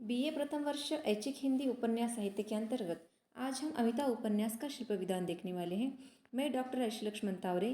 BA प्रथम वर्ष ऐच्छिक हिंदी उपन्यास साहित्य के अंतर्गत आज हम अमिता उपन्यास का शिल्प विधान देखने वाले हैं। मैं डॉक्टर ऐश्वर्य लक्ष्मण तावरे,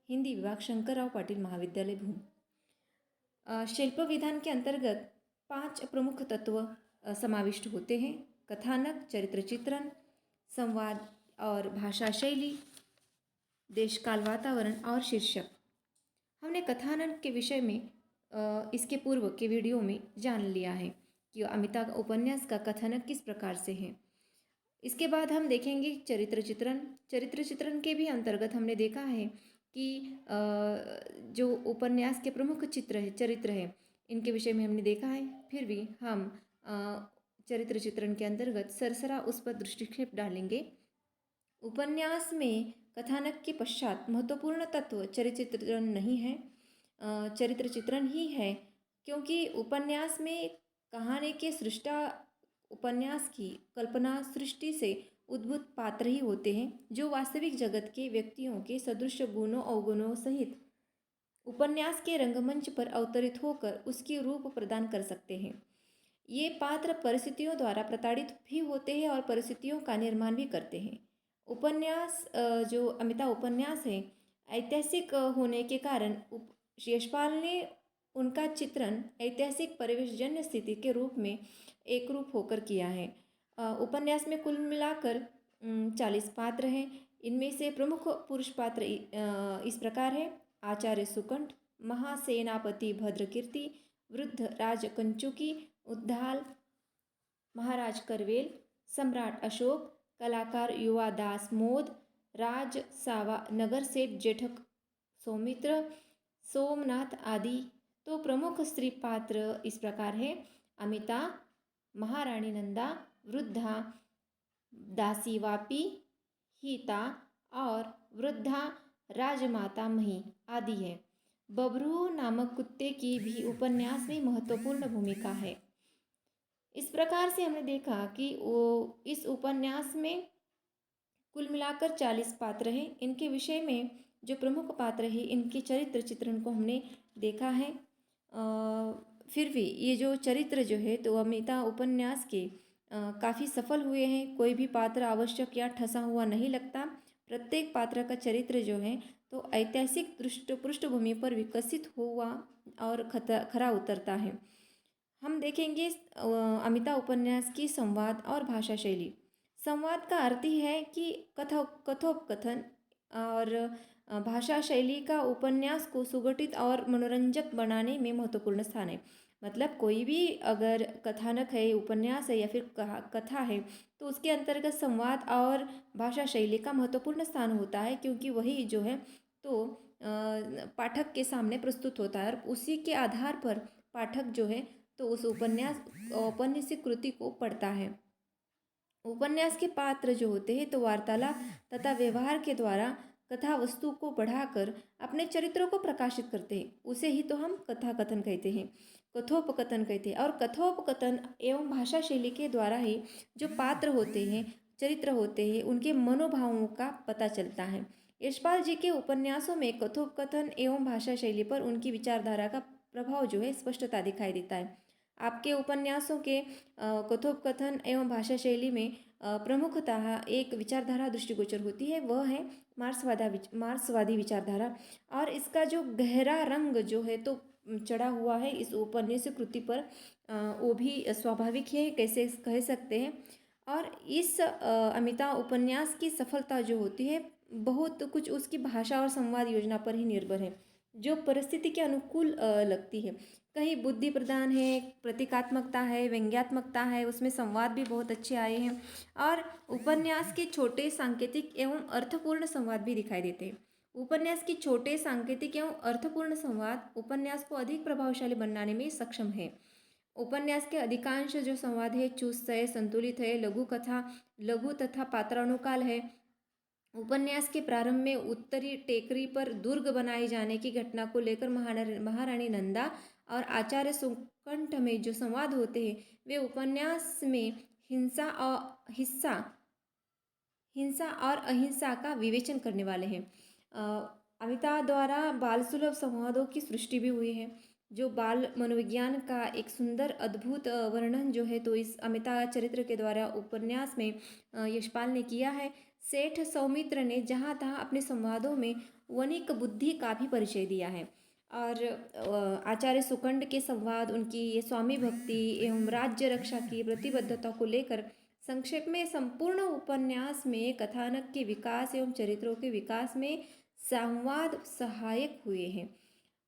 हिंदी विभाग, शंकरराव पाटिल महाविद्यालय भूम। शिल्प विधान के अंतर्गत 5 प्रमुख तत्व समाविष्ट होते हैं: कथानक, चरित्र चित्रण, संवाद और भाषा शैली, देश काल वातावरण और शीर्षक। हमने कथानक के विषय में इसके पूर्व के वीडियो में जान लिया है कि अमिता उपन्यास का कथानक किस प्रकार से है। इसके बाद हम देखेंगे चरित्र चित्रण। चरित्र चित्रण के भी अंतर्गत हमने देखा है कि जो उपन्यास के प्रमुख चरित्र है, इनके विषय में हमने देखा है। फिर भी हम चरित्र चित्रण के अंतर्गत सरसरा उस पर दृष्टिक्षेप डालेंगे। उपन्यास में कथानक के पश्चात महत्वपूर्ण तत्व चरित्र चित्रण नहीं है, चरित्र चित्रण ही है, क्योंकि उपन्यास में कहानी के सृष्टा उपन्यास की कल्पना सृष्टि से उद्भूत पात्र ही होते हैं, जो वास्तविक जगत के व्यक्तियों के सदृश गुणों अवगुणों सहित उपन्यास के रंगमंच पर अवतरित होकर उसकी रूप प्रदान कर सकते हैं। ये पात्र परिस्थितियों द्वारा प्रताड़ित भी होते हैं और परिस्थितियों का निर्माण भी करते हैं। उपन्यास जो अमिता उपन्यास है, ऐतिहासिक होने के कारण यशपाल ने उनका चित्रण ऐतिहासिक परिवेशजन्य स्थिति के रूप में एक रूप होकर किया है। उपन्यास में कुल मिलाकर 40 पात्र हैं। इनमें से प्रमुख पुरुष पात्र इस प्रकार है: आचार्य सुकंठ, महासेनापति भद्रकीर्ति, वृद्ध राज कंचुकी, उद्दाल महाराज करवेल, सम्राट अशोक, कलाकार युवा दास मोद, राज सावा, नगर सेठ जेठक सौमित्र, सोमनाथ आदि। तो प्रमुख स्त्री पात्र इस प्रकार है: अमिता, महारानी नंदा, वृद्धा दासी वापी, हिता और वृद्धा राजमाता मही आदि है। बबरू नामक कुत्ते की भी उपन्यास में महत्वपूर्ण भूमिका है। इस प्रकार से हमने देखा कि इस उपन्यास में कुल मिलाकर 40 पात्र हैं। इनके विषय में जो प्रमुख पात्र है, इनके चरित्र चित्रण को हमने देखा है। फिर भी ये जो चरित्र जो है तो अमिता उपन्यास के काफ़ी सफल हुए हैं। कोई भी पात्र आवश्यक या ठसा हुआ नहीं लगता। प्रत्येक पात्र का चरित्र जो है तो ऐतिहासिक पृष्ठभूमि पर विकसित हुआ और खरा उतरता है। हम देखेंगे अमिता उपन्यास की संवाद और भाषा शैली। संवाद का अर्थ ही है कि कथोपकथन, और भाषा शैली का उपन्यास को सुगठित और मनोरंजक बनाने में महत्वपूर्ण स्थान है। मतलब कोई भी अगर कथानक है, उपन्यास है या फिर कथा है, तो उसके अंतर्गत संवाद और भाषा शैली का महत्वपूर्ण स्थान होता है, क्योंकि वही जो है तो पाठक के सामने प्रस्तुत होता है और उसी के आधार पर पाठक जो है तो उस औपन्यासिक कृति को पढ़ता है। उपन्यास के पात्र जो होते हैं तो वार्तालाप तथा व्यवहार के द्वारा कथा वस्तु को बढ़ाकर अपने चरित्रों को प्रकाशित करते हैं। उसे ही तो हम कथा कथन कहते हैं, कथोपकथन कहते हैं। और कथोपकथन एवं भाषा शैली के द्वारा ही जो पात्र होते हैं, चरित्र होते हैं, उनके मनोभावों का पता चलता है। यशपाल जी के उपन्यासों में कथोपकथन एवं भाषा शैली पर उनकी विचारधारा का प्रभाव जो है स्पष्टता दिखाई देता है। आपके उपन्यासों के कथोपकथन एवं भाषा शैली में प्रमुखतः एक विचारधारा दृष्टिगोचर होती है, वह है मार्क्सवादी विचारधारा। और इसका जो गहरा रंग जो है तो चढ़ा हुआ है इस उपन्यास कृति पर, वो भी स्वाभाविक है, कैसे कह सकते हैं। और इस अमिता उपन्यास की सफलता जो होती है बहुत कुछ उसकी भाषा और संवाद योजना पर ही निर्भर है, जो परिस्थिति के अनुकूल लगती है। कहीं बुद्धि प्रदान है, प्रतीकात्मकता है, व्यंग्यात्मकता है, उसमें संवाद भी बहुत अच्छे आए हैं। और उपन्यास के छोटे सांकेतिक एवं अर्थपूर्ण संवाद भी दिखाई देते हैं। उपन्यास की छोटे सांकेतिक एवं अर्थपूर्ण संवाद उपन्यास को अधिक प्रभावशाली बनाने में सक्षम है। उपन्यास के अधिकांश जो संवाद है चुस्त है, संतुलित है, लघु तथा पात्रानुकाल है। उपन्यास के प्रारंभ में उत्तरी टेकरी पर दुर्ग बनाए जाने की घटना को लेकर महारानी नंदा और आचार्य सुकंठ में जो संवाद होते हैं वे उपन्यास में हिंसा और अहिंसा का विवेचन करने वाले हैं। अमिता द्वारा बाल सुलभ संवादों की सृष्टि भी हुई है। जो बाल मनोविज्ञान का एक सुंदर अद्भुत वर्णन जो है तो इस अमिता चरित्र के द्वारा उपन्यास में यशपाल ने किया है। सेठ सौमित्र ने जहाँ तहाँ अपने संवादों में वणिक बुद्धि का भी परिचय दिया है। और आचार्य सुकंड के संवाद, उनकी ये स्वामी भक्ति एवं राज्य रक्षा की प्रतिबद्धता को लेकर संक्षेप में संपूर्ण उपन्यास में कथानक के विकास एवं चरित्रों के विकास में संवाद सहायक हुए हैं।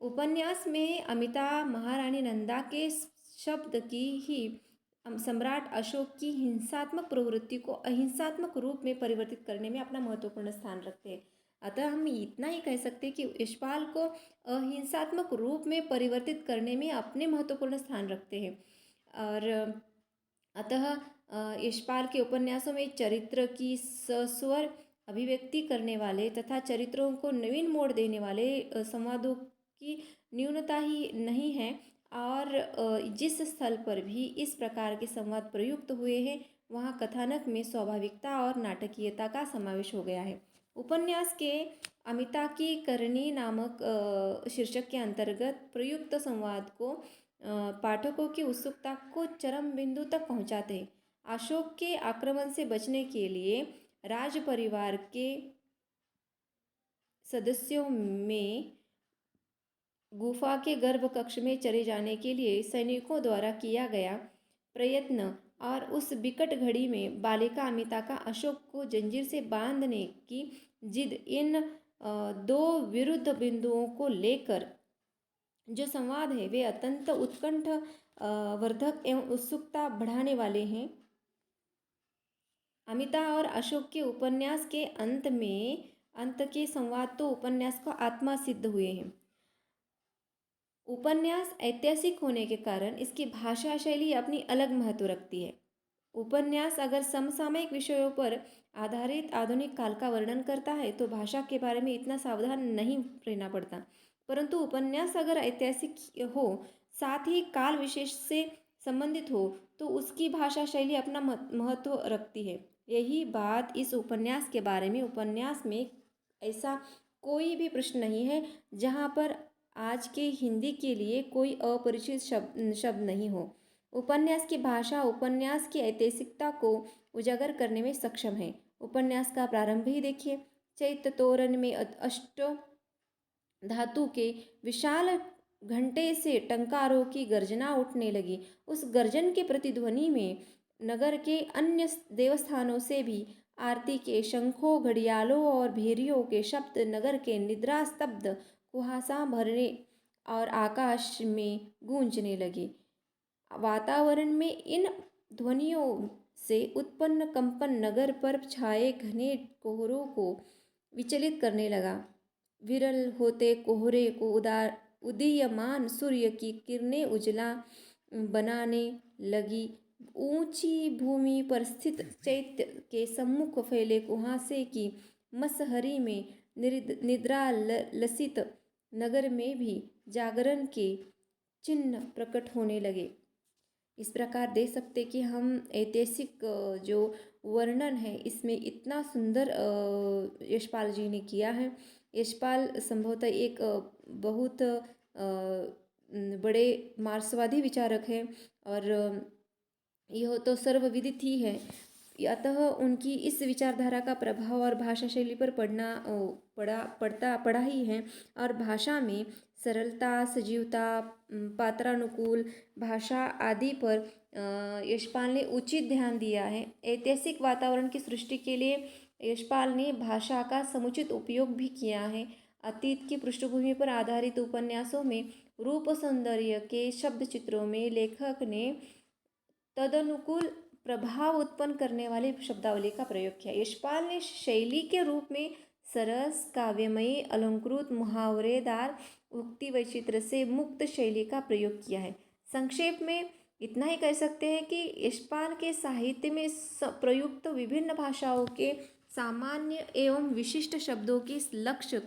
उपन्यास में अमिता महारानी नंदा के शब्द की ही सम्राट अशोक की हिंसात्मक प्रवृत्ति को अहिंसात्मक रूप में परिवर्तित करने में अपना महत्वपूर्ण स्थान रखते हैं। अतः हम इतना ही कह सकते हैं कि यशपाल को अहिंसात्मक रूप में परिवर्तित करने में अपने महत्वपूर्ण स्थान रखते हैं। और अतः यशपाल के उपन्यासों में चरित्र की सस्वर अभिव्यक्ति करने वाले तथा चरित्रों को नवीन मोड़ देने वाले संवादों की न्यूनता ही नहीं है। और जिस स्थल पर भी इस प्रकार के संवाद प्रयुक्त हुए हैं वहाँ कथानक में स्वाभाविकता और नाटकीयता का समावेश हो गया है। उपन्यास के अमिता की करणी नामक शीर्षक के अंतर्गत प्रयुक्त संवाद को पाठकों की उत्सुकता को चरम बिंदु तक पहुंचाते हैं। अशोक के आक्रमण से बचने के लिए राज परिवार के सदस्यों में गुफा के गर्भ कक्ष में चले जाने के लिए सैनिकों द्वारा किया गया प्रयत्न और उस विकट घड़ी में बालिका अमिता का अशोक को जंजीर से बांधने की जिद, इन दो विरुद्ध बिंदुओं को लेकर जो संवाद है वे अत्यंत उत्कंठ वर्धक एवं उत्सुकता बढ़ाने वाले हैं। अमिता और अशोक के उपन्यास के अंत के संवाद तो उपन्यास को आत्मा सिद्ध हुए हैं। उपन्यास ऐतिहासिक होने के कारण इसकी भाषा शैली अपनी अलग महत्व रखती है। उपन्यास अगर समसामयिक विषयों पर आधारित आधुनिक काल का वर्णन करता है तो भाषा के बारे में इतना सावधान नहीं रहना पड़ता, परंतु उपन्यास अगर ऐतिहासिक हो साथ ही काल विशेष से संबंधित हो तो उसकी भाषा शैली अपना महत्व रखती है। यही बात इस उपन्यास के बारे में उपन्यास में ऐसा कोई भी प्रश्न नहीं है जहाँ पर आज के हिंदी के लिए कोई अपरिचित शब्द नहीं हो। उपन्यास की भाषा उपन्यास की ऐतिहासिकता को उजागर करने में सक्षम है। उपन्यास का प्रारंभ ही देखिए, चैत्य तोरण में अष्ट धातु के विशाल घंटे से टंकारों की गर्जना उठने लगी। उस गर्जन के प्रतिध्वनि में नगर के अन्य देवस्थानों से भी आरती के शंखों, घड़ियालों और भेरियों के शब्द नगर के निद्रा स्तब्ध कुहासा भरने और आकाश में गूंजने लगे। वातावरण में इन ध्वनियों से उत्पन्न कंपन नगर पर छाए घने कोहरों को विचलित करने लगा। विरल होते कोहरे को उदीयमान सूर्य की किरणें उजला बनाने लगी। ऊंची भूमि पर स्थित चैत्य के सम्मुख फैले कुहासे की मसहरी में निद्रा लसित नगर में भी जागरण के चिन्ह प्रकट होने लगे। इस प्रकार देख सकते कि हम ऐतिहासिक जो वर्णन है इसमें इतना सुंदर यशपाल जी ने किया है। यशपाल संभवतः एक बहुत बड़े मार्क्सवादी विचारक हैं और यह तो सर्वविदित ही है। अतः उनकी इस विचारधारा का प्रभाव और भाषा शैली पर पड़ा ही है। और भाषा में सरलता, सजीवता, पात्रानुकूल भाषा आदि पर यशपाल ने उचित ध्यान दिया है। ऐतिहासिक वातावरण की सृष्टि के लिए यशपाल ने भाषा का समुचित उपयोग भी किया है। अतीत की पृष्ठभूमि पर आधारित उपन्यासों में रूप सौंदर्य के शब्द चित्रों में लेखक ने तदनुकूल प्रभाव उत्पन्न करने वाली शब्दावली का प्रयोग किया। यशपाल ने शैली के रूप में सरस, काव्यमयी, अलंकृत, मुहावरेदार, उक्ति वैचित्र से मुक्त शैली का प्रयोग किया है। संक्षेप में इतना ही कह सकते हैं कि यशपाल के साहित्य में प्रयुक्त विभिन्न भाषाओं के सामान्य एवं विशिष्ट शब्दों की लक्ष्य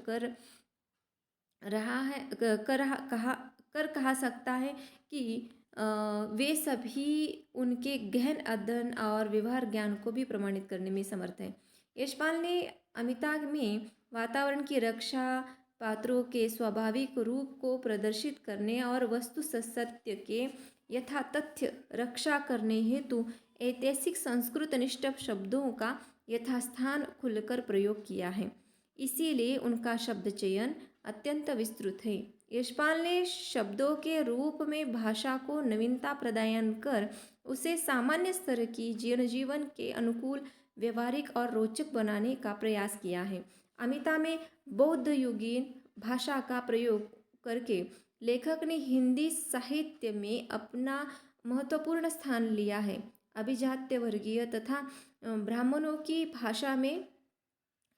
कहा सकता है कि वे सभी उनके गहन अध्ययन और व्यवहार ज्ञान को भी प्रमाणित करने में समर्थ हैं। यशपाल ने अमिता में वातावरण की रक्षा, पात्रों के स्वाभाविक रूप को प्रदर्शित करने और वस्तु सत्य के यथातथ्य रक्षा करने हेतु ऐतिहासिक संस्कृत निष्ठ शब्दों का यथास्थान खुलकर प्रयोग किया है। इसीलिए उनका शब्द चयन अत्यंत विस्तृत है। यशपाल ने शब्दों के रूप में भाषा को नवीनता प्रदान कर उसे सामान्य स्तर की जनजीवन के अनुकूल, व्यवहारिक और रोचक बनाने का प्रयास किया है। अमिता में बौद्ध युगीन भाषा का प्रयोग करके लेखक ने हिंदी साहित्य में अपना महत्वपूर्ण स्थान लिया है। अभिजात्य वर्गीय तथा ब्राह्मणों की भाषा में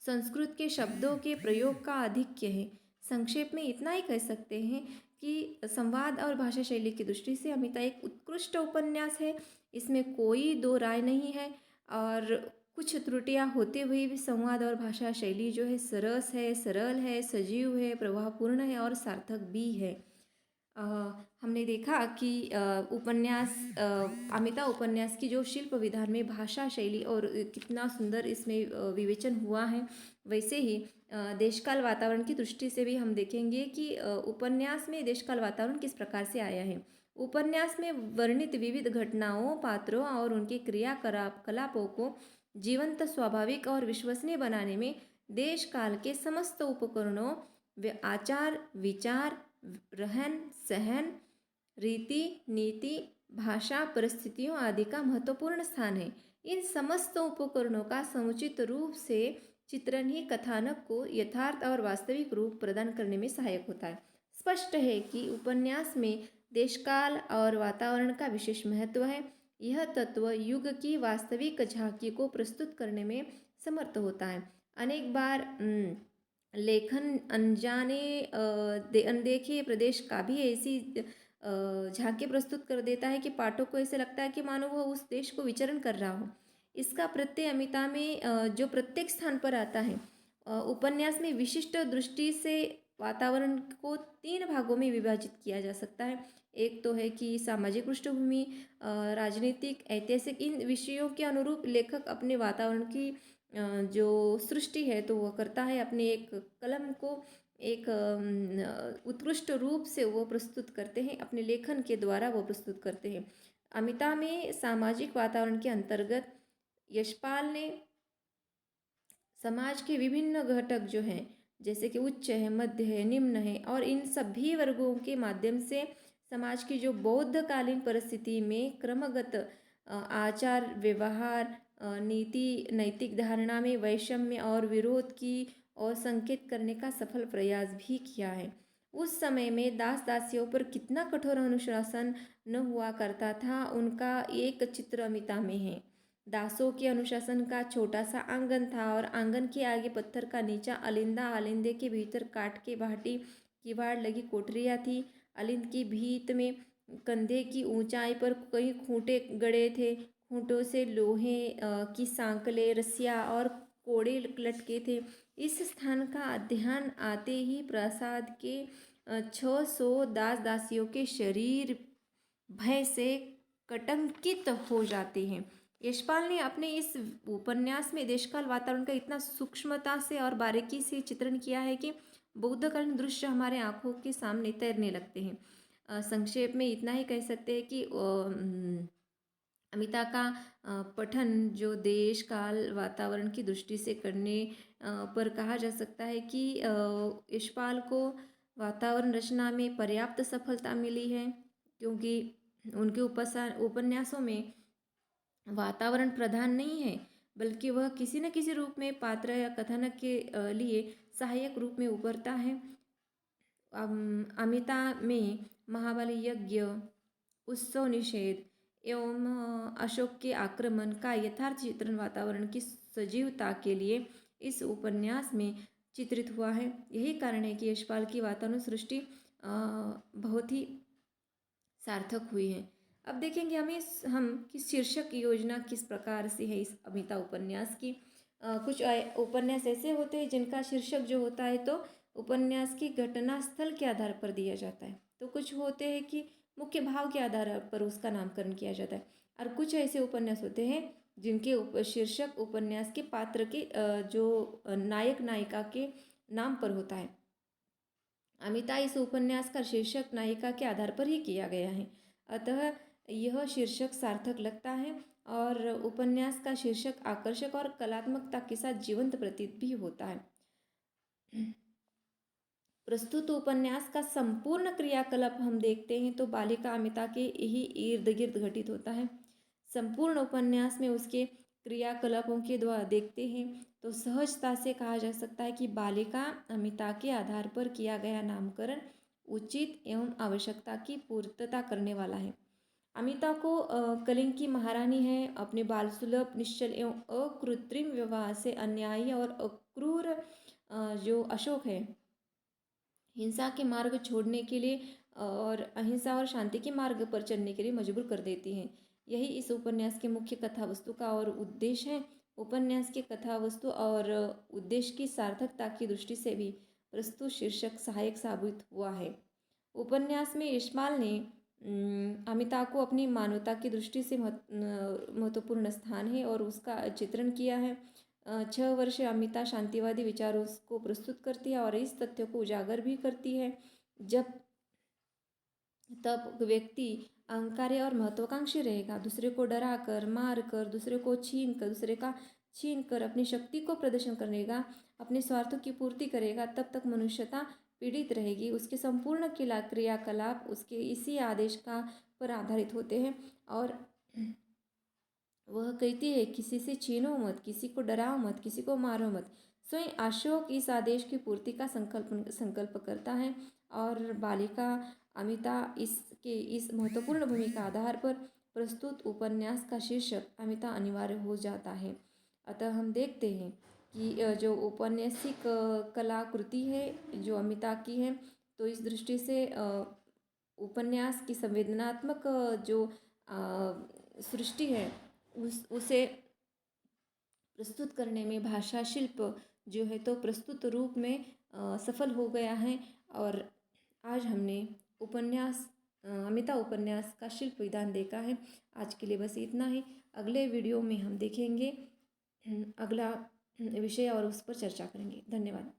संस्कृत के शब्दों के प्रयोग का आधिक्य है। संक्षेप में इतना ही कह सकते हैं कि संवाद और भाषा शैली की दृष्टि से अमिता एक उत्कृष्ट उपन्यास है। इसमें कोई दो राय नहीं है और कुछ त्रुटियां होते हुए भी संवाद और भाषा शैली जो है सरस है, सरल है, सजीव है, प्रभावपूर्ण है और सार्थक भी है। हमने देखा कि उपन्यास अमिता उपन्यास की जो शिल्प विधान में भाषा शैली और कितना सुंदर इसमें विवेचन हुआ है। वैसे ही देशकाल वातावरण की दृष्टि से भी हम देखेंगे कि उपन्यास में देशकाल वातावरण किस प्रकार से आया है। उपन्यास में वर्णित विविध घटनाओं, पात्रों और उनके क्रियाकलापों को जीवंत, स्वाभाविक और विश्वसनीय बनाने में देश काल के समस्त उपकरणों, आचार विचार, रहन सहन, रीति नीति, भाषा, परिस्थितियों आदि का महत्वपूर्ण स्थान है। इन समस्त उपकरणों का समुचित रूप से चित्रण ही कथानक को यथार्थ और वास्तविक रूप प्रदान करने में सहायक होता है। स्पष्ट है कि उपन्यास में देशकाल और वातावरण का विशेष महत्व है। यह तत्व युग की वास्तविक झांकी को प्रस्तुत करने में समर्थ होता है। अनेक बार लेखन अनजाने अनदेखे प्रदेश का भी ऐसी झांकी प्रस्तुत कर देता है कि पाठक को ऐसे लगता है कि मानो वह उस देश को विचरण कर रहा हो। इसका प्रत्यय अमिता में जो प्रत्येक स्थान पर आता है, उपन्यास में विशिष्ट दृष्टि से वातावरण को 3 भागों में विभाजित किया जा सकता है। एक तो है कि सामाजिक पृष्ठभूमि, राजनीतिक, ऐतिहासिक, इन विषयों के अनुरूप लेखक अपने वातावरण की जो सृष्टि है तो वह करता है। अपने एक कलम को एक उत्कृष्ट रूप से वो प्रस्तुत करते हैं, अपने लेखन के द्वारा वो प्रस्तुत करते हैं। अमिता में सामाजिक वातावरण के अंतर्गत यशपाल ने समाज के विभिन्न घटक जो हैं, जैसे कि उच्च है, मध्य है, निम्न है, और इन सभी वर्गों के माध्यम से समाज की जो बौद्धकालीन परिस्थिति में क्रमगत आचार व्यवहार, नीति, नैतिक धारणा में वैषम्य और विरोध की और संकेत करने का सफल प्रयास भी किया है। उस समय में दास दासियों पर कितना कठोर अनुशासन न हुआ करता था, उनका एक चित्र अमिता में है। दासों के अनुशासन का छोटा सा आंगन था और आंगन के आगे पत्थर का नीचा अलिंदा, अलिंदे के भीतर काट के भाटी किवाड़ लगी कोठरियाँ थी। अलिंद की भीत में कंधे की ऊंचाई पर कई खूंटे गड़े थे। खूंटों से लोहे की सांकलें, रस्सियाँ और कोड़े लटके थे। इस स्थान का ध्यान आते ही प्रासाद के 600 दास दासियों के शरीर भय से कटंकित हो जाते हैं। यशपाल ने अपने इस उपन्यास में देशकाल वातावरण का इतना सूक्ष्मता से और बारीकी से चित्रण किया है कि बौद्धकालीन दृश्य हमारे आंखों के सामने तैरने लगते हैं। संक्षेप में इतना ही कह सकते हैं कि अमिता का पठन जो देश काल वातावरण की दृष्टि से करने पर कहा जा सकता है कि यशपाल को वातावरण रचना में पर्याप्त सफलता मिली है, क्योंकि उनके उपन्यासों में वातावरण प्रधान नहीं है, बल्कि वह किसी न किसी रूप में पात्र या कथानक के लिए सहायक रूप में उभरता है। अमिता में महाबली यज्ञ, उत्सव निषेध एवं अशोक के आक्रमण का यथार्थ चित्रण वातावरण की सजीवता के लिए इस उपन्यास में चित्रित हुआ है। यही कारण है कि यशपाल की वातावरण सृष्टि बहुत ही सार्थक हुई है। अब देखेंगे हम कि शीर्षक योजना किस प्रकार से है इस अमिता उपन्यास की। कुछ उपन्यास ऐसे होते हैं जिनका शीर्षक जो होता है तो उपन्यास की घटना स्थल के आधार पर दिया जाता है, तो कुछ होते हैं कि मुख्य भाव के आधार पर उसका नामकरण किया जाता है, और कुछ ऐसे उपन्यास होते हैं जिनके शीर्षक उपन्यास के पात्र के जो नायक नायिका के नाम पर होता है। अमिता इस उपन्यास का शीर्षक नायिका के आधार पर ही किया गया है, अतः यह शीर्षक सार्थक लगता है और उपन्यास का शीर्षक आकर्षक और कलात्मकता के साथ जीवंत प्रतीत भी होता है। प्रस्तुत उपन्यास का संपूर्ण क्रियाकलाप हम देखते हैं तो बालिका अमिता के ही इर्द गिर्द घटित होता है। संपूर्ण उपन्यास में उसके क्रियाकलापों के द्वारा देखते हैं तो सहजता से कहा जा सकता है कि बालिका अमिता के आधार पर किया गया नामकरण उचित एवं आवश्यकता की पूर्तता करने वाला है। अमिता को कलिंग की महारानी है, अपने बाल सुलभ निश्चल एवं अकृत्रिम विवाह से अन्यायी और अक्रूर जो अशोक है, हिंसा के मार्ग छोड़ने के लिए और अहिंसा और शांति के मार्ग पर चलने के लिए मजबूर कर देती हैं। यही इस उपन्यास के मुख्य कथा वस्तु का और उद्देश्य है। उपन्यास के कथा वस्तु और उद्देश्य की सार्थकता की दृष्टि से भी प्रस्तुत शीर्षक सहायक साबित हुआ है। उपन्यास में यशपाल ने अमिता को अपनी मानवता की दृष्टि से महत्वपूर्ण स्थान है और उसका चित्रण किया है। 6 वर्ष अमिता शांतिवादी विचारों को प्रस्तुत करती है और इस तथ्य को उजागर भी करती है जब तब व्यक्ति अहंकारी और महत्वाकांक्षी रहेगा, दूसरे को डरा कर, मार कर, दूसरे का छीन कर अपनी शक्ति को प्रदर्शन करेगा, अपने स्वार्थों की पूर्ति करेगा, तब तक मनुष्यता पीड़ित रहेगी। उसके संपूर्ण क्रियाकलाप उसके इसी आदेश का पर आधारित होते हैं और वह कहती है किसी से छीनो मत, किसी को डराओ मत, किसी को मारो मत। स्वयं अशोक इस आदेश की पूर्ति का संकल्प करता है और बालिका अमिता इस महत्वपूर्ण भूमिका आधार पर प्रस्तुत उपन्यास का शीर्षक अमिता अनिवार्य हो जाता है। अतः हम देखते हैं कि जो औपन्यासिक कलाकृति है जो अमिता की है, तो इस दृष्टि से उपन्यास की संवेदनात्मक जो सृष्टि है उसे प्रस्तुत करने में भाषा शिल्प जो है तो प्रस्तुत रूप में सफल हो गया है। और आज हमने अमिता उपन्यास का शिल्प विधान देखा है। आज के लिए बस इतना ही। अगले वीडियो में हम देखेंगे अगला विषय और उस पर चर्चा करेंगे। धन्यवाद।